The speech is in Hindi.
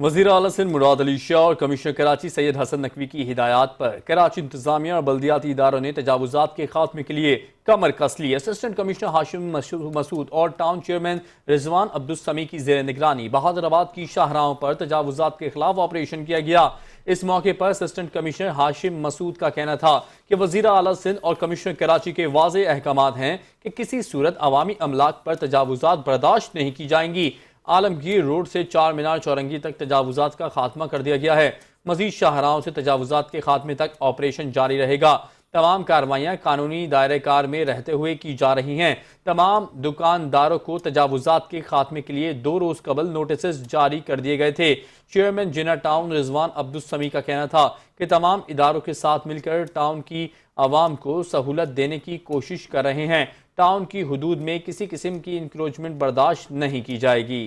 वज़ीर आला सिंध मुराद अली शाह और कमिश्नर कराची सैयद हसन नकवी की हिदायत पर कराची इंतजामिया और बल्दियाती इदारों ने तजावुजात के खात्मे के लिए कमर कस ली। असिस्टेंट कमिश्नर हाशिम मसूद और टाउन चेयरमैन रिजवान अब्दुस्समी की जेर निगरानी बहादुराबाद की शाहराहों पर तजावुजात के खिलाफ ऑपरेशन किया गया। इस मौके पर असिस्टेंट कमिश्नर हाशिम मसूद का कहना था कि वज़ीर आला सिंध और कमिश्नर कराची के वाज़े अहकामात हैं कि किसी सूरत अवामी अमलाक पर तजावुजात बर्दाश्त नहीं की जाएंगी। आलमगीर रोड से चार मीनार चौरंगी तक तजावुजात का खात्मा कर दिया गया है। मजीद शाहराहों से तजावुजात के खात्मे तक ऑपरेशन जारी रहेगा। तमाम कार्रवाइयाँ कानूनी दायरे कार में रहते हुए की जा रही हैं। तमाम दुकानदारों को तजावुजात के खात्मे के लिए 2 रोज कबल नोटिस जारी कर दिए गए थे। चेयरमैन जिना टाउन रिजवान अब्दुस्समी का कहना था कि तमाम इदारों के साथ मिलकर टाउन की आवाम को सहूलत देने की कोशिश कर रहे हैं। टाउन की हुदूद में किसी किस्म की इंक्रोचमेंट बर्दाश्त नहीं की जाएगी।